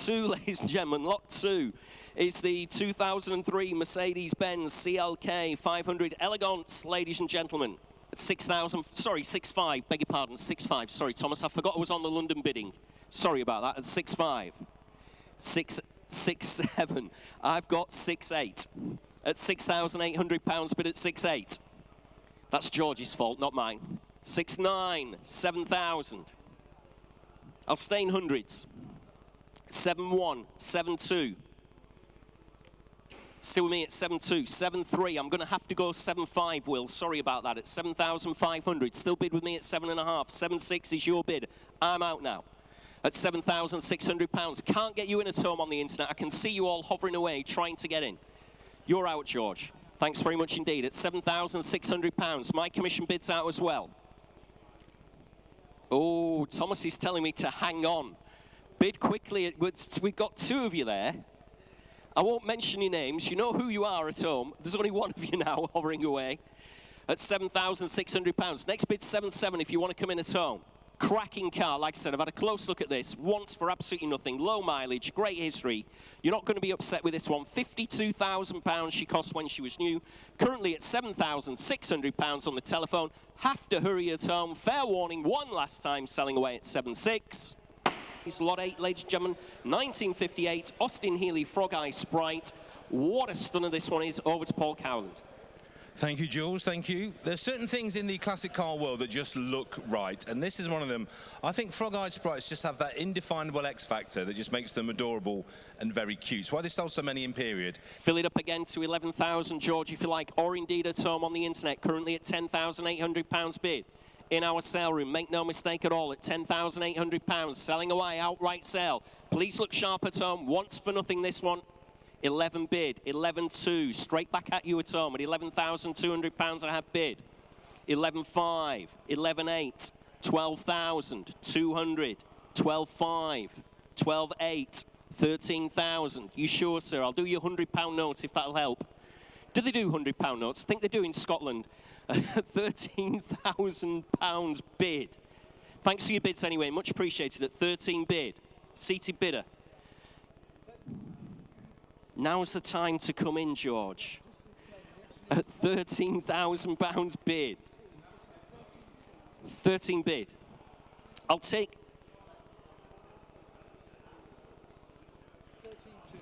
2, ladies and gentlemen, lot 2 is the 2003 Mercedes-benz CLK 500 Elegance, ladies and gentlemen. At 6,000, sorry, 6.5, beg your pardon, 6.5. Sorry, Thomas, I forgot I was on the London bidding. Sorry about that, at 6.5. 6.7. I've got 6.8. At £6,800 bid at 6.8. That's George's fault, not mine. 6.9, 7,000. I'll stay in hundreds. 7.1, 7.2. Still with me at 7.2, 7.3. I'm going to have to go 7.5, Will. Sorry about that. At 7,500. Still bid with me at 7.5. 7.6 is your bid. I'm out now. At £7,600. Can't get you in at home on the internet. I can see you all hovering away, trying to get in. You're out, George. Thanks very much indeed. At £7,600. My commission bid's out as well. Oh, Thomas is telling me to hang on. Bid quickly. We've got 2 of you there. I won't mention your names. You know who you are at home. There's only 1 of you now hovering away. At £7,600. Next bid, 7.7 if you want to come in at home. Cracking car, like I said, I've had a close look at this. Once for absolutely nothing. Low mileage, great history. You're not going to be upset with this one. £52,000 she cost when she was new. Currently at £7,600 on the telephone. Have to hurry at home. Fair warning, one last time selling away at 7.6. It's lot 8, ladies and gentlemen. 1958 Austin-healey Sprite. What a stunner this one is. Over to Paul Cowland. Thank you, Jules. Thank you. There's certain things in the classic car world that just look right, and this is one of them. I think frog-eyed sprites just have that indefinable X factor that just makes them adorable and very cute. It's why they sell so many in period. Fill it up again to 11,000, George, if you like, or indeed at home on the internet. Currently at £10,800 bid. In our sale room, make no mistake at all, at £10,800, selling away, outright sale. Please look sharp at home. Once for nothing, this one. 11 bid, 11.2, straight back at you at home at £11,200 I have bid. 11.5, 11.8, 12,200, 12.5, 12.8, 13,000. You sure, sir? I'll do your £100 notes if that'll help. Do they do £100 notes? I think they do in Scotland. £13,000 bid. Thanks for your bids anyway, much appreciated. At 13 bid, seated bidder. Now's the time to come in, George. At £13,000 bid. 13 bid. I'll take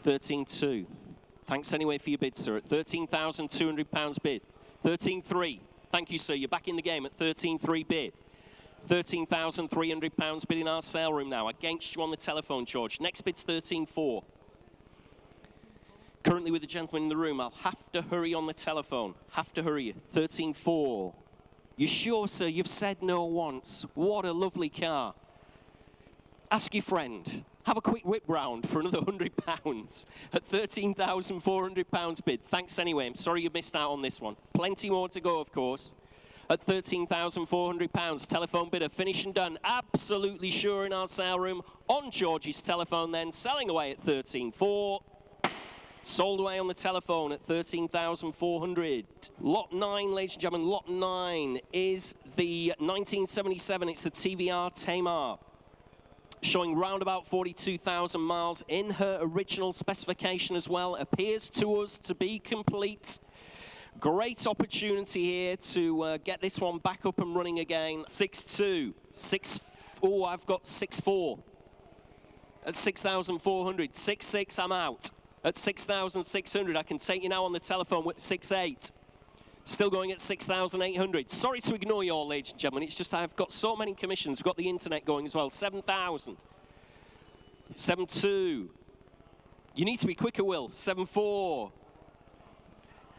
13.2. Thanks anyway for your bid, sir. At £13,200 bid. 13.3. Thank you, sir. You're back in the game at 13.3 bid. £13,300 bid in our sale room now. Against you on the telephone, George. Next bid's 13.4. Currently with the gentleman in the room, I'll have to hurry on the telephone. Have to hurry. 13.4. You sure, sir? You've said no once. What a lovely car. Ask your friend. Have a quick whip round for another £100 at £13,400 bid. Thanks anyway. I'm sorry you missed out on this one. Plenty more to go, of course. At £13,400. Telephone bidder, finish and done. Absolutely sure in our sale room. On George's telephone then. Selling away at 13.4. Sold away on the telephone at £13,400. Lot 9, ladies and gentlemen, lot 9 is the 1977. It's the TVR Taimar. Showing round about 42,000 miles in her original specification as well. Appears to us to be complete. Great opportunity here to get this one back up and running again. 6.2, 6, oh, I've got 6.4 at 6,400. 6.6, I'm out. At 6,600, I can take you now on the telephone with 6.8. Still going at 6,800. Sorry to ignore you all, ladies and gentlemen. It's just I've got so many commissions. We've got the internet going as well. 7,000. 7.2. You need to be quicker, Will. 7.4.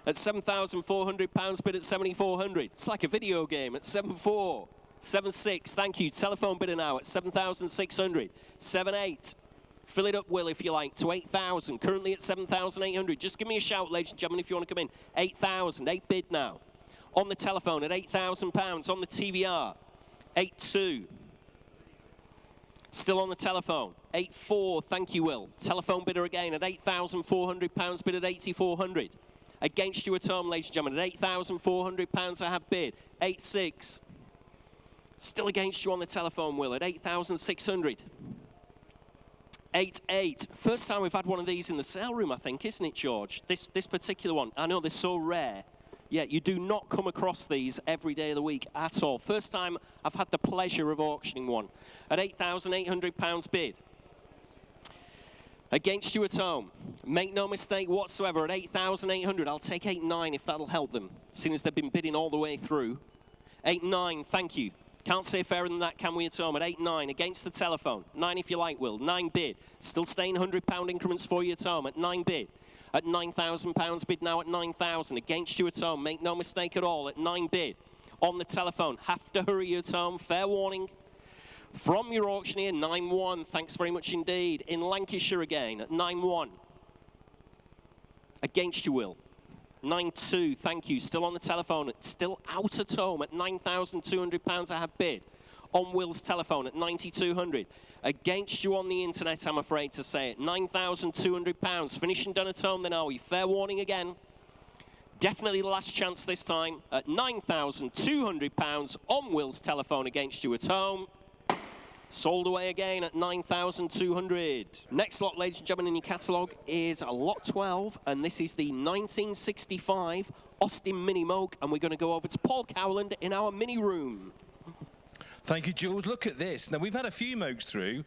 At £7,400 bid at 7,400. It's like a video game at 7.4. 7.6. Thank you. Telephone bidder now at 7,600. 7.8. Fill it up, Will, if you like, to 8,000. Currently at 7,800. Just give me a shout, ladies and gentlemen, if you want to come in. 8,000. 8 bid now. On the telephone at £8,000. On the TVR. 8.2. Still on the telephone. 8.4. Thank you, Will. Telephone bidder again at £8,400. Bid at 8,400. Against you at home, ladies and gentlemen. At £8,400 I have bid. 8.6. Still against you on the telephone, Will, at 8,600. 8.8. First time we've had one of these in the sale room, I think, isn't it, George? This particular one. I know they're so rare. Yeah, you do not come across these every day of the week at all. First time I've had the pleasure of auctioning one at £8,800 bid. Against you at home. Make no mistake whatsoever, at 8,800, I'll take 8.9 if that'll help them, seeing as they've been bidding all the way through. 8.9, thank you. Can't say fairer than that, can we, at home? At 8.9, against the telephone. 9 if you like, Will. 9 bid. Still staying £100 increments for you at home at 9 bid. At £9,000 bid now at 9,000. Against you at home, make no mistake at all, at 9 bid. On the telephone, have to hurry you at home. Fair warning. From your auctioneer, 9.1. Thanks very much indeed. In Lancashire again at 9.1. Against you, Will. 9.2, thank you. Still on the telephone, still out at home at £9,200 I have bid. On Will's telephone at 9,200. Against you on the internet, I'm afraid to say it. £9,200. Finishing done at home then, are we? Fair warning again. Definitely the last chance this time at £9,200 on Will's telephone against you at home. Sold away again at 9,200. Next lot, ladies and gentlemen, in your catalogue is a lot 12, and this is the 1965 Austin Mini Moke, and we're going to go over to Paul Cowland in our mini room. Thank you, Jules. Look at this. Now, we've had a few Mokes through,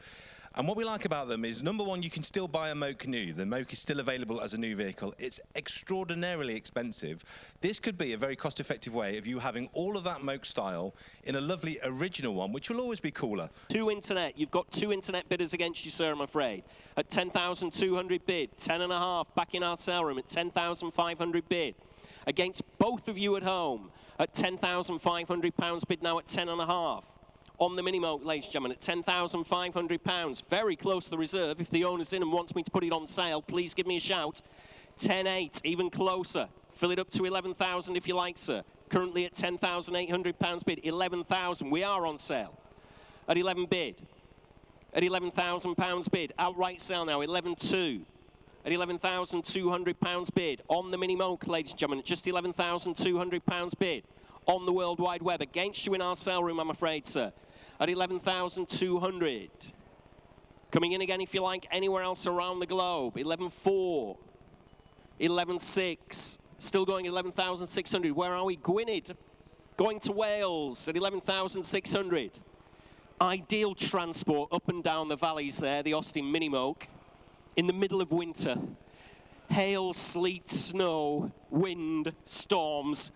and what we like about them is, number one, you can still buy a Moke new. The Moke is still available as a new vehicle. It's extraordinarily expensive. This could be a very cost-effective way of you having all of that Moke style in a lovely original one, which will always be cooler. Two internet. You've got two internet bidders against you, sir, I'm afraid. At 10,200 bid. 10.5 back in our sale room at 10,500 bid. Against both of you at home at £10,500 bid now at 10.5. On the Mini Moke, ladies and gentlemen, at £10,500. Very close to the reserve. If the owner's in and wants me to put it on sale, please give me a shout. 10.8, even closer. Fill it up to 11,000 if you like, sir. Currently at £10,800 bid. 11,000. We are on sale. At 11 bid. At £11,000 bid. Outright sale now, 11.2. At £11,200 bid. On the Mini Moke, ladies and gentlemen, at just £11,200 bid. On the World Wide Web. Against you in our sale room, I'm afraid, sir. At 11,200. Coming in again, if you like, anywhere else around the globe. 11.4. 11.6. Still going at 11,600. Where are we? Gwynedd. Going to Wales at 11,600. Ideal transport up and down the valleys there, the Austin Mini Moke. In the middle of winter. Hail, sleet, snow, wind, storms.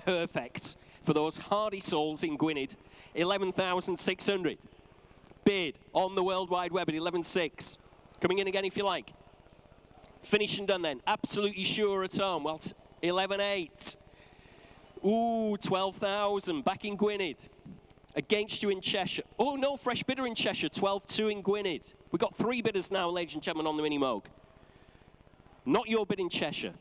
Perfect for those hardy souls in Gwynedd. 11,600. Bid on the World Wide Web at 11.6. Coming in again if you like. Finish and done then. Absolutely sure at home. Well, 11.8. Ooh, 12,000. Back in Gwynedd. Against you in Cheshire. Oh, no, fresh bidder in Cheshire. 12.2 in Gwynedd. We've got 3 bidders now, ladies and gentlemen, on the Mini Moke. Not your bid in Cheshire.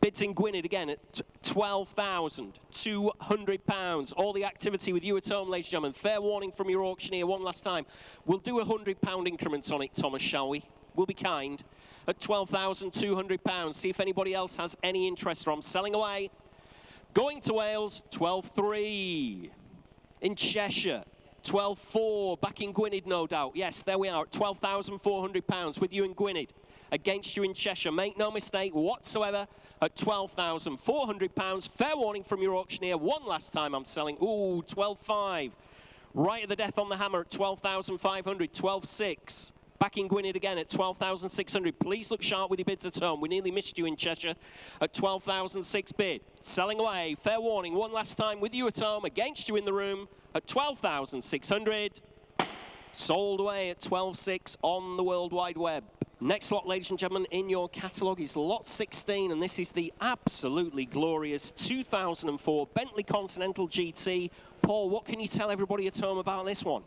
Bids in Gwynedd again at £12,200. All the activity with you at home, ladies and gentlemen. Fair warning from your auctioneer one last time. We'll do £100 increments on it, Thomas, shall we? We'll be kind. At £12,200. See if anybody else has any interest from selling away. Going to Wales, 12.3. In Cheshire, 12.4. Back in Gwynedd, no doubt. Yes, there we are at £12,400 with you in Gwynedd. Against you in Cheshire. Make no mistake whatsoever at £12,400. Fair warning from your auctioneer. One last time I'm selling. Ooh, 12.5. Right at the death on the hammer at 12,500. 12.6. Back in Gwynedd again at 12,600. Please look sharp with your bids at home. We nearly missed you in Cheshire at 12,006 bid. Selling away. Fair warning. One last time with you at home. Against you in the room at 12,600. Sold away at 12.6 on the World Wide Web. Next lot, ladies and gentlemen, in your catalogue is lot 16, and this is the absolutely glorious 2004 Bentley Continental GT. Paul, what can you tell everybody at home about this one?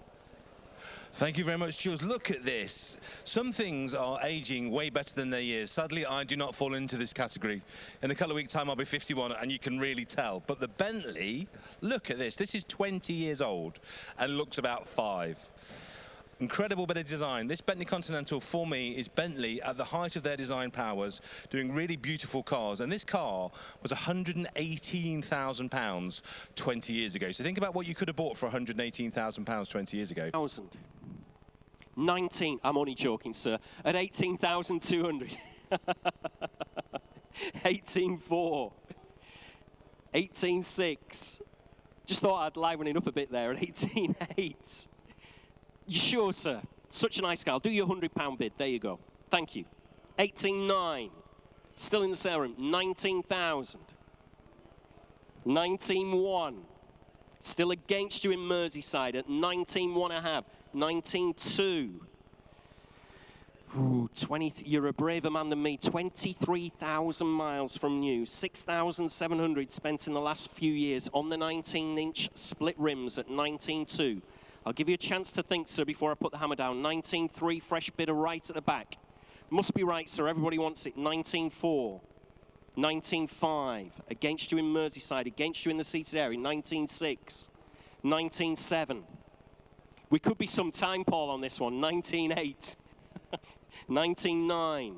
Thank you very much, Jules. Look at this. Some things are aging way better than their years. Sadly, I do not fall into this category. In a couple of weeks' time, I'll be 51, and you can really tell. But the Bentley, look at this. This is 20 years old and looks about 5. Incredible bit of design. This Bentley Continental, for me, is Bentley at the height of their design powers, doing really beautiful cars. And this car was £118,000 20 years ago. So think about what you could have bought for £118,000 20 years ago. 19, I'm only joking, sir, at 18,200. 18.4. 18.6. Just thought I'd liven it up a bit there at 18.8. You sure, sir? Such a nice car. I'll do your £100 bid. There you go. Thank you. 18.9. Still in the sale room. 19,000. 19.1. Still against you in Merseyside at 19.1.5. 19.2. Ooh, 20, you're a braver man than me. 23,000 miles from new. 6,700 spent in the last few years on the 19-inch split rims at 19.2. I'll give you a chance to think, sir, before I put the hammer down. 19.3, fresh bidder right at the back. Must be right, sir. Everybody wants it. 19.4. 19.5. Against you in Merseyside. Against you in the seated area. 19.6. 19.7. We could be some time, Paul, on this one. 19.8. 19.9.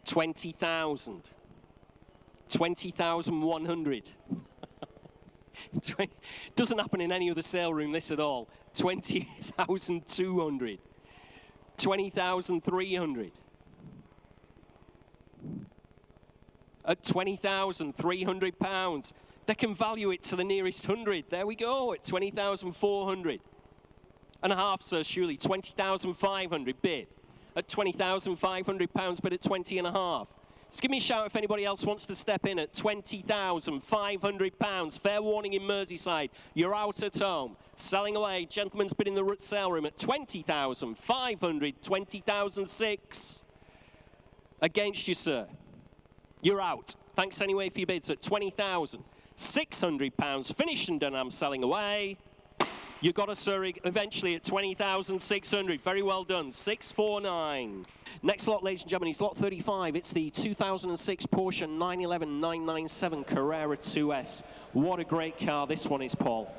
20,000. 20,100. Doesn't happen in any other sale room, this at all. 20,200. 20,300. At £20,300. They can value it to the nearest 100. There we go, at 20,400. And a half, sir, surely. 20,500 bid. At £20,500 bid at 20 and a half. Just give me a shout if anybody else wants to step in at £20,500. Fair warning in Merseyside. You're out at home. Selling away. Gentleman's bid in the sale room at 20,500. 20,006. Against you, sir. You're out. Thanks anyway for your bids at £20,600. Finished and done. I'm selling away. You got a sir eventually at 20,600. Very well done. 649. Next lot, ladies and gentlemen, is lot 35. It's the 2006 Porsche 911 997 Carrera 2S. What a great car this one is, Paul.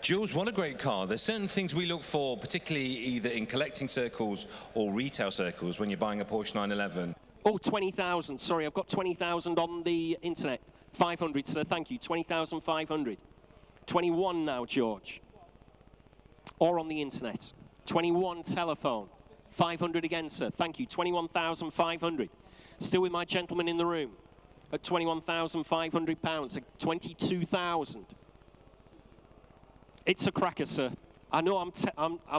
Jules, what a great car. There's certain things we look for, particularly either in collecting circles or retail circles when you're buying a Porsche 911. Oh, 20,000. Sorry, I've got 20,000 on the internet. 500, sir. Thank you. 20,500. 21 now, George. Or on the internet. 21 telephone. 500 again, sir. Thank you. 21,500. Still with my gentleman in the room at £21,500. At 22,000. It's a cracker, sir. I know I'm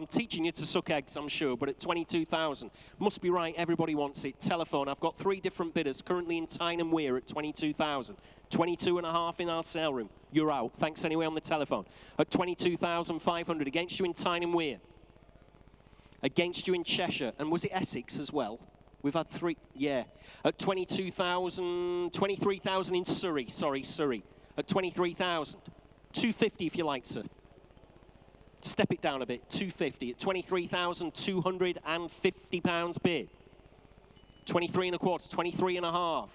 teaching you to suck eggs, I'm sure, but at 22,000. Must be right, everybody wants it. Telephone, I've got 3 different bidders currently in Tyne and Wear at 22,000. 22 and a half in our sale room. You're out. Thanks anyway on the telephone. At 22,500. Against you in Tyne and Wear. Against you in Cheshire. And was it Essex as well? We've had 3, yeah. At 22,000, 23,000 in Surrey. Sorry, Surrey. At 23,000. 250 if you like, sir. Step it down a bit. 250 at £23,250 bid. 23 and a quarter. 23 and a half.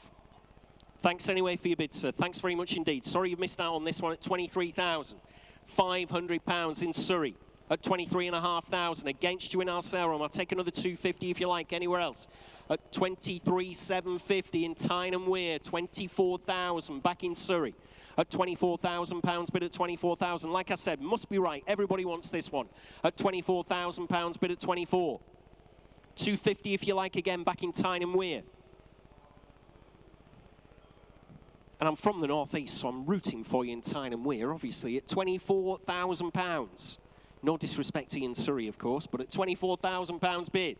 Thanks anyway for your bid, sir. Thanks very much indeed. Sorry you've missed out on this one at £23,500 in Surrey. At 23,500 against you in our sale room. I'll take another 250 if you like anywhere else. At 23,750 in Tyne and Wear. 24,000 back in Surrey. At £24,000 bid at 24,000. Like I said, must be right. Everybody wants this one. At £24,000 bid at 24. 250 if you like again back in Tyne and Wear. And I'm from the northeast, so I'm rooting for you in Tyne and Wear, obviously, at £24,000. No disrespect to you in Surrey, of course, but at £24,000 bid.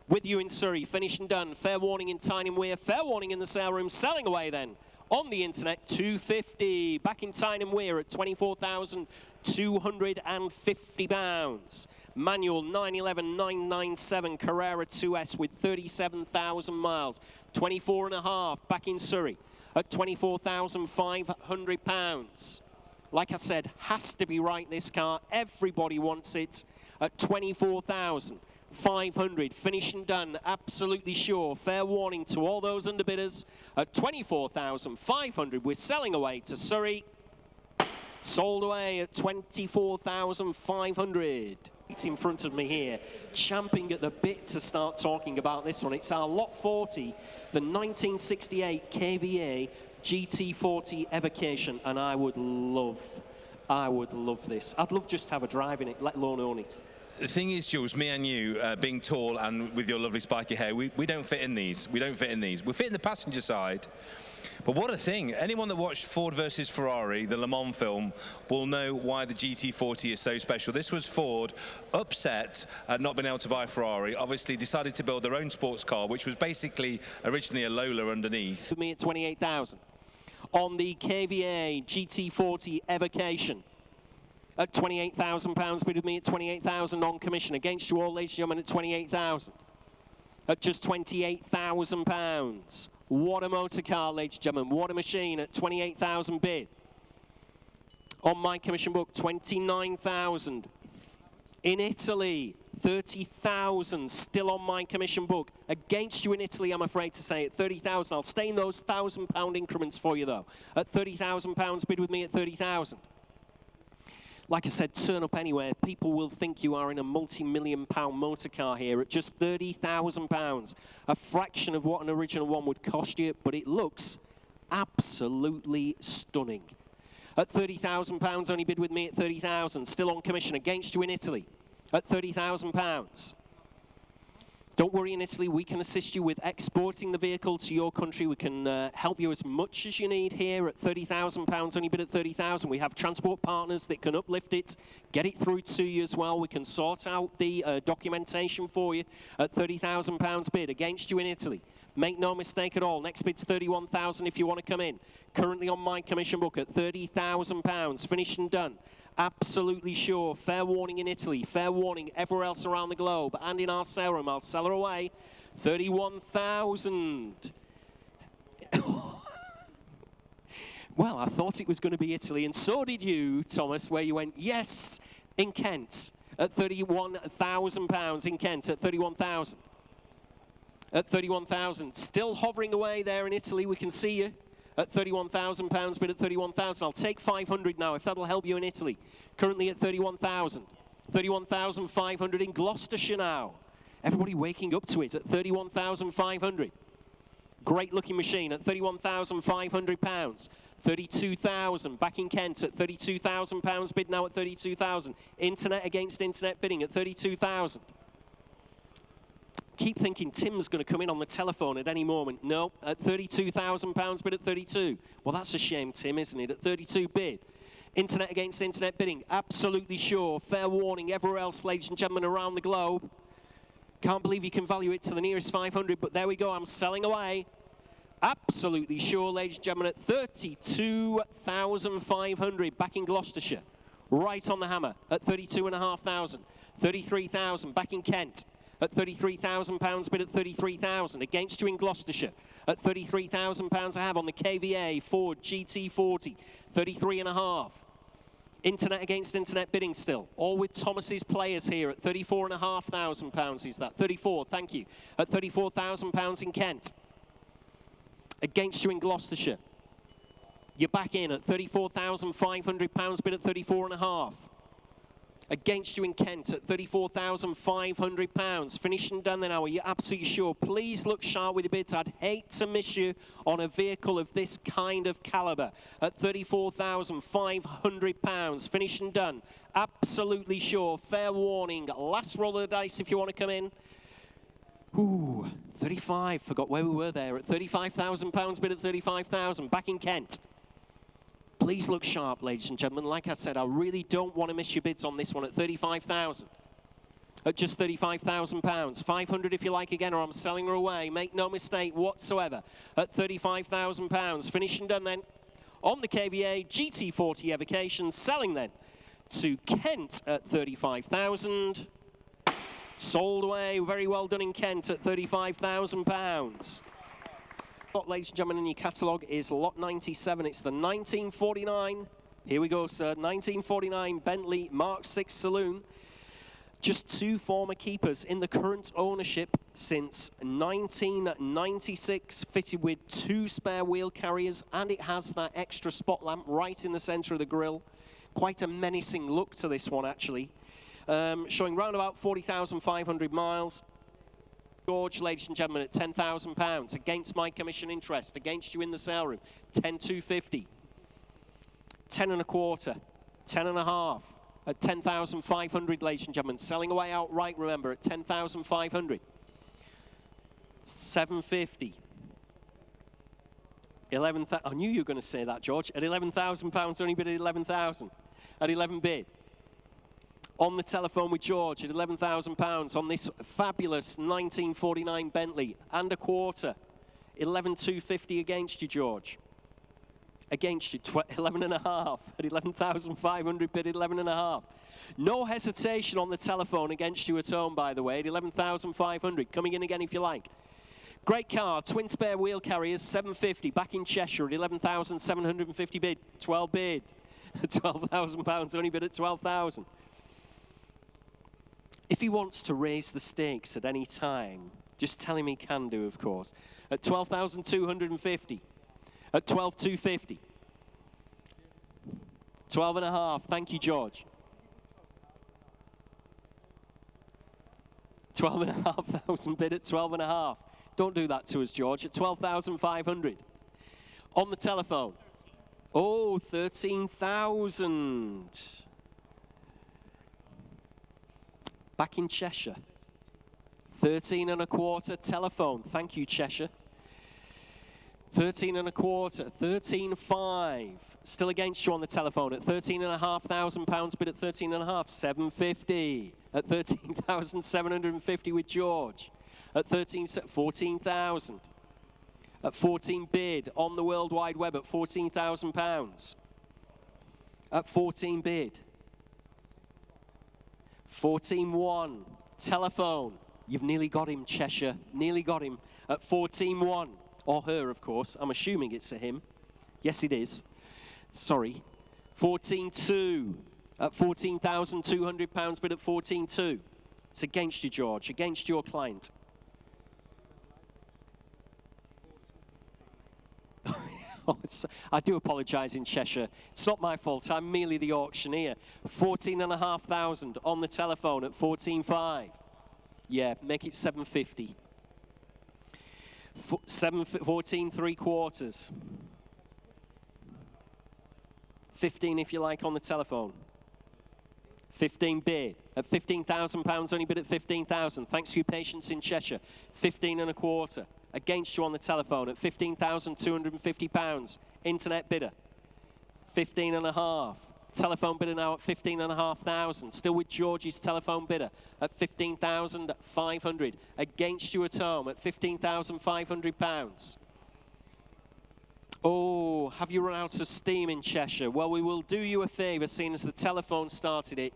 With you in Surrey, finished and done. Fair warning in Tyne and Wear. Fair warning in the sale room. Selling away then. On the internet, 250. Back in Tyne and Wear at £24,250. Manual 911 997 Carrera 2S with 37,000 miles. 24 and a half back in Surrey at £24,500. Like I said, has to be right, this car. Everybody wants it at 24,500. Finished and done, absolutely sure. Fair warning to all those underbidders at 24,500. We're selling away to Surrey. Sold away at 24,500. It's in front of me here, champing at the bit to start talking about this one. It's our lot 40, the 1968 KVA GT40 Evocation, and I would love I would love this. I'd love just to have a drive in it, let alone own it. The thing is, Jules, me and you, being tall and with your lovely spiky hair, we don't fit in these. We don't fit in these. We fit in the passenger side. But what a thing. Anyone that watched Ford versus Ferrari, the Le Mans film, will know why the GT40 is so special. This was Ford, upset at not being able to buy a Ferrari, obviously decided to build their own sports car, which was basically originally a Lola underneath. For me at 28,000. On the KVA GT40 Evocation. At £28,000, bid with me at 28,000 on commission. Against you all, ladies and gentlemen, at 28,000. At just £28,000. What a motor car, ladies and gentlemen. What a machine at 28,000 bid. On my commission book, 29,000. In Italy, 30,000 still on my commission book. Against you in Italy, I'm afraid to say, at 30,000. I'll stay in those £1,000 increments for you, though. At £30,000, bid with me at 30,000. Like I said, turn up anywhere. People will think you are in a multi-million-pound motor car here at just £30,000. A fraction of what an original one would cost you, but it looks absolutely stunning. At £30,000, only bid with me at 30,000. Still on commission. Against you in Italy at £30,000. Don't worry, in Italy, we can assist you with exporting the vehicle to your country. We can help you as much as you need here at £30,000, only bid at 30,000. We have transport partners that can uplift it, get it through to you as well. We can sort out the documentation for you at £30,000 bid. Against you in Italy. Make no mistake at all. Next bid's 31,000 if you want to come in. Currently on my commission book at £30,000. Finished and done. Absolutely sure. Fair warning in Italy. Fair warning everywhere else around the globe. And in our sale room, I'll sell her away. 31,000. Well, I thought it was going to be Italy, and so did you, Thomas, where you went, yes, in Kent at £31,000. In Kent at 31,000. At 31,000. Still hovering away there in Italy. We can see you. At £31,000, bid at 31,000. I'll take 500 now, if that'll help you in Italy. Currently at 31,000. 31,500 in Gloucestershire now. Everybody waking up to it at 31,500. Great looking machine at £31,500. 32,000 back in Kent at £32,000 bid now at 32,000. Internet against internet bidding at 32,000. Keep thinking Tim's going to come in on the telephone at any moment. No, at £32,000 bid at 32. Well, that's a shame, Tim, isn't it? At 32 bid. Internet against internet bidding. Absolutely sure. Fair warning everywhere else, ladies and gentlemen, around the globe. Can't believe you can value it to the nearest 500, but there we go. I'm selling away. Absolutely sure, ladies and gentlemen, at 32,500 back in Gloucestershire. Right on the hammer at 32,500. 33,000 back in Kent. At £33,000 bid at 33,000. Against you in Gloucestershire at £33,000 I have on the KVA Ford GT40. 33.5. Internet against internet bidding still. All with Thomas's players here at £34,500 is that. 34, thank you. At £34,000 in Kent. Against you in Gloucestershire. You're back in at £34,500 bid at 34.5. Against you in Kent at £34,500. Finished and done then, are you absolutely sure? Please look sharp with your bids. I'd hate to miss you on a vehicle of this kind of caliber at £34,500. Finished and done. Absolutely sure. Fair warning. Last roll of the dice if you want to come in. Ooh, 35. Forgot where we were there. At £35,000 bid at 35,000. Back in Kent. Please look sharp, ladies and gentlemen. Like I said, I really don't want to miss your bids on this one at 35,000. At just £35,000. 500 if you like again, or I'm selling her away. Make no mistake whatsoever. At £35,000. Finished and done then. On the KVA GT40 Evocation. Selling then to Kent at 35,000. Sold away. Very well done in Kent at £35,000. Ladies and gentlemen, in your catalogue is lot 97. It's the 1949. Here we go, sir. 1949 Bentley Mark 6 Saloon. Just two former keepers in the current ownership since 1996. Fitted with two spare wheel carriers, and it has that extra spot lamp right in the centre of the grille. Quite a menacing look to this one, actually. Showing round about 40,500 miles. George, ladies and gentlemen, at £10,000 against my commission interest, against you in the sale room, 10,250, 10 and a quarter, 10.5 at 10,500, ladies and gentlemen. Selling away outright, remember, at 10,500. 750. 11,000. I knew you were going to say that, George. At £11,000, only bid at 11,000. At 11 bid. On the telephone with George at £11,000 on this fabulous 1949 Bentley and a quarter. 11,250 against you, George. Against you, 11.5 at 11,500 bid at 11.5. No hesitation on the telephone against you at home, by the way, at 11,500. Coming in again if you like. Great car, twin spare wheel carriers, 750, back in Cheshire at 11,750 bid, 12 bid. £12,000, only bid at 12,000. If he wants to raise the stakes at any time, just tell him he can do, of course. At 12,250. At 12,250. 12.5. Thank you, George. 12,500 bid at 12.5. Don't do that to us, George. At 12,500. On the telephone. Oh, 13,000. Back in Cheshire. 13.25 telephone. Thank you, Cheshire. 13.25, 13.5. Still against you on the telephone at £13,500 bid at 13.5. 750 at 13,750 with George. At 14,000. At 14 bid on the World Wide Web at £14,000. At 14 bid. 14.1 telephone. You've nearly got him, Cheshire. Nearly got him at 14.1. Or her, of course. I'm assuming it's a him. Yes, it is. Sorry. 14.2 at £14,200 bid at 14.2. It's against you, George. Against your client. I do apologise in Cheshire. It's not my fault. I'm merely the auctioneer. 14,500 on the telephone at 14.5. Yeah, make it 750. 14.75. 15 if you like on the telephone. 15 bid at £15,000. Only bid at 15,000. Thanks for your patience in Cheshire. 15.25. Against you on the telephone at £15,250. Internet bidder. 15.5. Telephone bidder now at 15,500. Still with Georgie's telephone bidder at 15,500. Against you at home at £15,500. Oh, have you run out of steam in Cheshire? Well, we will do you a favour, seeing as the telephone started it.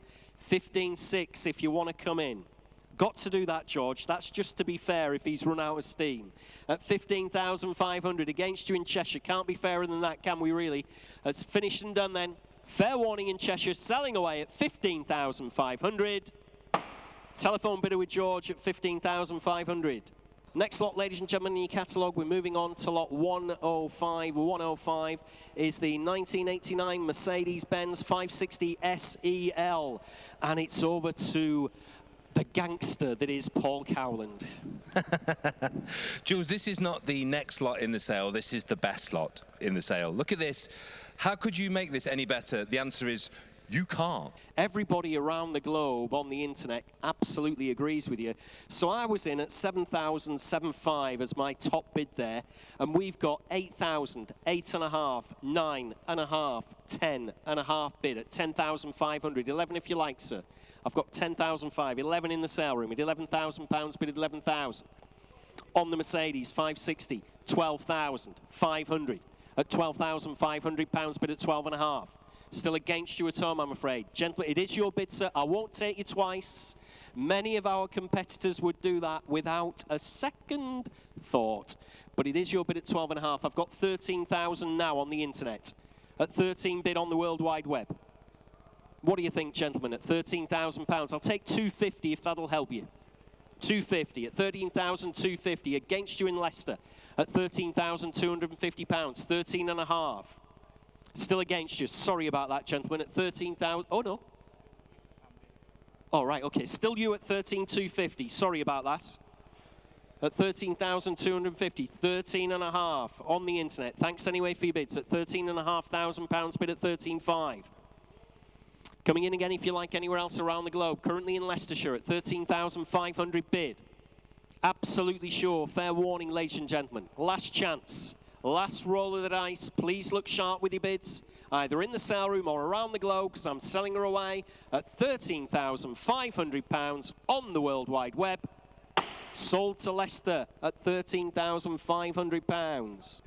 15.6 if you want to come in. Got to do that, George. That's just to be fair if he's run out of steam. At 15,500 against you in Cheshire. Can't be fairer than that, can we really? It's finished and done then. Fair warning in Cheshire. Selling away at 15,500. Telephone bidder with George at 15,500. Next lot, ladies and gentlemen, in your catalogue, we're moving on to lot 105. 105 is the 1989 Mercedes-benz 560 SEL. And it's over to the gangster that is Paul Cowland. Jules, this is not the next lot in the sale. This is the best lot in the sale. Look at this. How could you make this any better? The answer is you can't. Everybody around the globe on the internet absolutely agrees with you. So I was in at 7,705 as my top bid there. And we've got 8,000, 8.5, 9.5, 10.5 bid at 10,500. 11 if you like, sir. I've got 10,500, 11 in the sale room at £11,000 bid at 11,000. On the Mercedes 560, 12,500 at £12,500 bid at 12.5. Still against you at home, I'm afraid. Gentlemen, it is your bid, sir. I won't take you twice. Many of our competitors would do that without a second thought. But it is your bid at 12.5. I've got 13,000 now on the internet. At 13 bid on the World Wide Web. What do you think, gentlemen, at £13,000? I'll take 250 if that'll help you. 250 at 13,250 against you in Leicester at £13,250. 13.5. Still against you. Sorry about that, gentlemen. At 13,000. Oh, no. All right, okay. Still you at 13,250. Sorry about that. At 13,250. 13.5 on the internet. Thanks anyway for your bids. At £13,500 bid at 13.5. Coming in again if you like anywhere else around the globe. Currently in Leicestershire at 13,500 bid. Absolutely sure. Fair warning, ladies and gentlemen. Last chance. Last roll of the dice. Please look sharp with your bids, either in the sale room or around the globe, because I'm selling her away at £13,500 on the World Wide Web. Sold to Leicester at £13,500.